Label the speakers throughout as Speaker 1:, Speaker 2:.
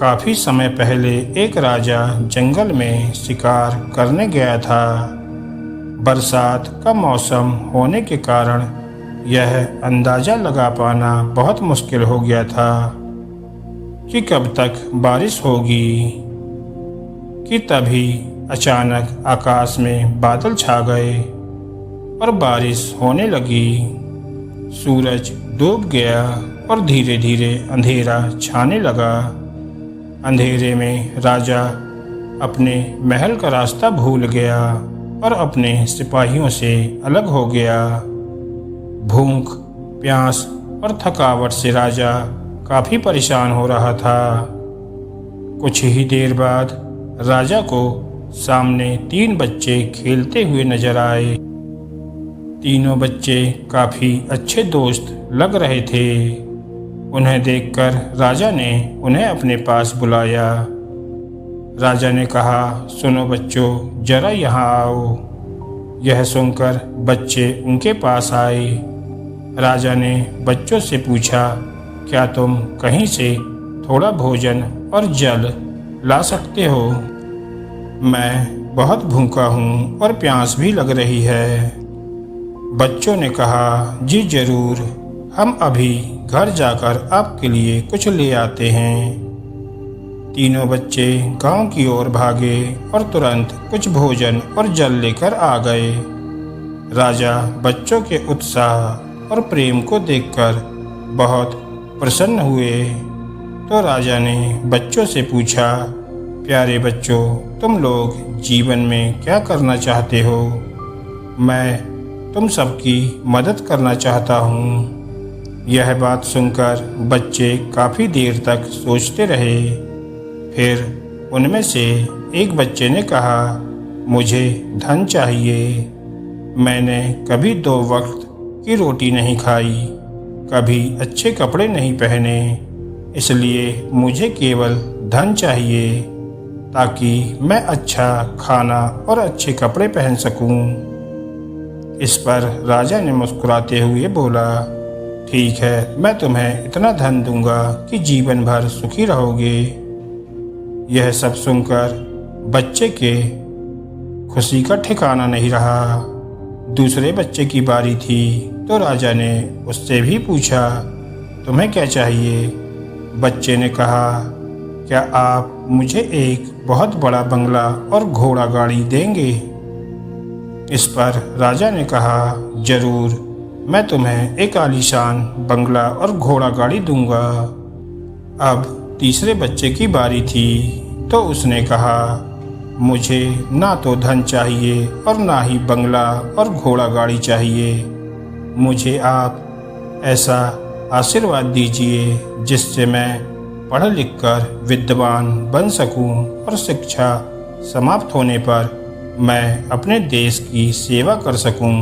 Speaker 1: काफ़ी समय पहले एक राजा जंगल में शिकार करने गया था। बरसात का मौसम होने के कारण यह अंदाज़ा लगा पाना बहुत मुश्किल हो गया था कि कब तक बारिश होगी कि तभी अचानक आकाश में बादल छा गए और बारिश होने लगी। सूरज डूब गया और धीरे धीरे अंधेरा छाने लगा। अंधेरे में राजा अपने महल का रास्ता भूल गया और अपने सिपाहियों से अलग हो गया। भूख, प्यास और थकावट से राजा काफ़ी परेशान हो रहा था। कुछ ही देर बाद राजा को सामने 3 बच्चे खेलते हुए नजर आए। तीनों बच्चे काफ़ी अच्छे दोस्त लग रहे थे। उन्हें देखकर राजा ने उन्हें अपने पास बुलाया। राजा ने कहा, सुनो बच्चों, जरा यहाँ आओ। यह सुनकर बच्चे उनके पास आए। राजा ने बच्चों से पूछा, क्या तुम कहीं से थोड़ा भोजन और जल ला सकते हो? मैं बहुत भूखा हूँ और प्यास भी लग रही है। बच्चों ने कहा, जी जरूर, हम अभी घर जाकर आपके लिए कुछ ले आते हैं। तीनों बच्चे गांव की ओर भागे और तुरंत कुछ भोजन और जल लेकर आ गए। राजा बच्चों के उत्साह और प्रेम को देखकर बहुत प्रसन्न हुए। तो राजा ने बच्चों से पूछा, प्यारे बच्चों, तुम लोग जीवन में क्या करना चाहते हो? मैं तुम सबकी मदद करना चाहता हूँ। यह बात सुनकर बच्चे काफ़ी देर तक सोचते रहे। फिर उनमें से एक बच्चे ने कहा, मुझे धन चाहिए। मैंने कभी 2 वक्त की रोटी नहीं खाई, कभी अच्छे कपड़े नहीं पहने, इसलिए मुझे केवल धन चाहिए ताकि मैं अच्छा खाना और अच्छे कपड़े पहन सकूं। इस पर राजा ने मुस्कुराते हुए बोला, ठीक है, मैं तुम्हें इतना धन दूंगा कि जीवन भर सुखी रहोगे। यह सब सुनकर बच्चे के खुशी का ठिकाना नहीं रहा। दूसरे बच्चे की बारी थी तो राजा ने उससे भी पूछा, तुम्हें क्या चाहिए? बच्चे ने कहा, क्या आप मुझे एक बहुत बड़ा बंगला और घोड़ा गाड़ी देंगे? इस पर राजा ने कहा, जरूर, मैं तुम्हें एक आलीशान बंगला और घोड़ा गाड़ी दूंगा। अब तीसरे बच्चे की बारी थी तो उसने कहा, मुझे ना तो धन चाहिए और ना ही बंगला और घोड़ा गाड़ी चाहिए। मुझे आप ऐसा आशीर्वाद दीजिए जिससे मैं पढ़ लिख कर विद्वान बन सकूं और शिक्षा समाप्त होने पर मैं अपने देश की सेवा कर सकूं।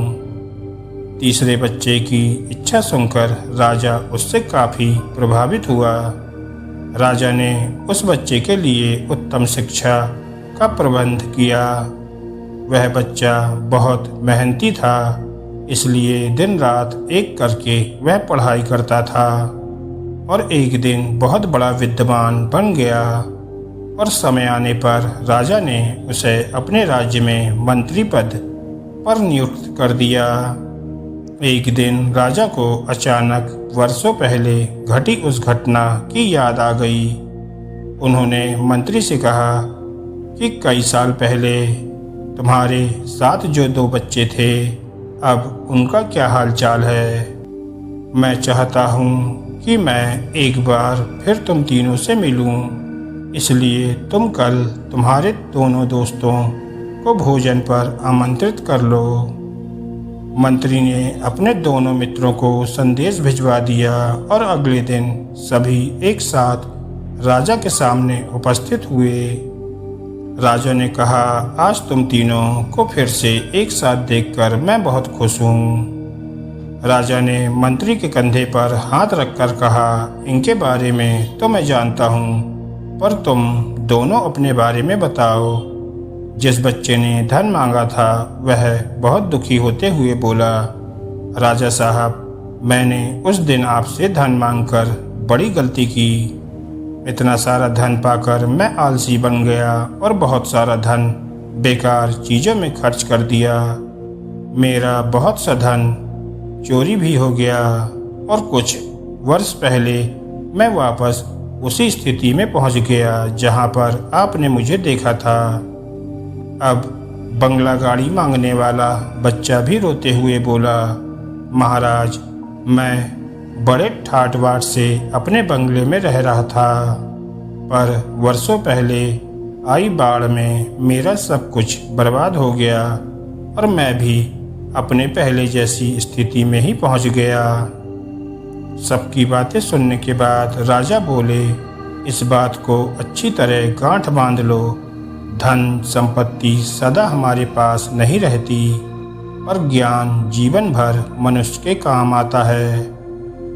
Speaker 1: तीसरे बच्चे की इच्छा सुनकर राजा उससे काफ़ी प्रभावित हुआ। राजा ने उस बच्चे के लिए उत्तम शिक्षा का प्रबंध किया। वह बच्चा बहुत मेहनती था, इसलिए दिन रात एक करके वह पढ़ाई करता था और एक दिन बहुत बड़ा विद्वान बन गया। और समय आने पर राजा ने उसे अपने राज्य में मंत्री पद पर नियुक्त कर दिया। एक दिन राजा को अचानक वर्षों पहले घटी उस घटना की याद आ गई। उन्होंने मंत्री से कहा कि कई साल पहले तुम्हारे साथ जो 2 बच्चे थे, अब उनका क्या हाल चाल है? मैं चाहता हूँ कि मैं एक बार फिर तुम तीनों से मिलूं, इसलिए तुम कल तुम्हारे दोनों दोस्तों को भोजन पर आमंत्रित कर लो। मंत्री ने अपने दोनों मित्रों को संदेश भिजवा दिया और अगले दिन सभी एक साथ राजा के सामने उपस्थित हुए। राजा ने कहा, आज तुम तीनों को फिर से एक साथ देखकर मैं बहुत खुश हूँ। राजा ने मंत्री के कंधे पर हाथ रखकर कहा, इनके बारे में तो मैं जानता हूँ, पर तुम दोनों अपने बारे में बताओ। जिस बच्चे ने धन मांगा था वह बहुत दुखी होते हुए बोला, राजा साहब, मैंने उस दिन आपसे धन मांगकर बड़ी गलती की। इतना सारा धन पाकर मैं आलसी बन गया और बहुत सारा धन बेकार चीज़ों में खर्च कर दिया। मेरा बहुत सा धन चोरी भी हो गया और कुछ वर्ष पहले मैं वापस उसी स्थिति में पहुंच गया जहां पर आपने मुझे देखा था। अब बंगला गाड़ी मांगने वाला बच्चा भी रोते हुए बोला, महाराज, मैं बड़े ठाट बाट से अपने बंगले में रह रहा था, पर वर्षों पहले आई बाढ़ में मेरा सब कुछ बर्बाद हो गया और मैं भी अपने पहले जैसी स्थिति में ही पहुंच गया। सबकी बातें सुनने के बाद राजा बोले, इस बात को अच्छी तरह गांठ बांध लो। धन संपत्ति सदा हमारे पास नहीं रहती, पर ज्ञान जीवन भर मनुष्य के काम आता है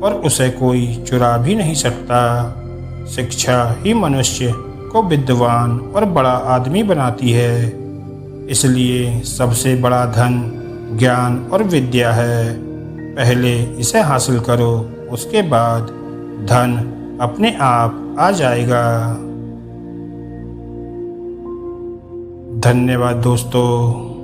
Speaker 1: और उसे कोई चुरा भी नहीं सकता। शिक्षा ही मनुष्य को विद्वान और बड़ा आदमी बनाती है। इसलिए सबसे बड़ा धन ज्ञान और विद्या है। पहले इसे हासिल करो, उसके बाद धन अपने आप आ जाएगा। धन्यवाद दोस्तों।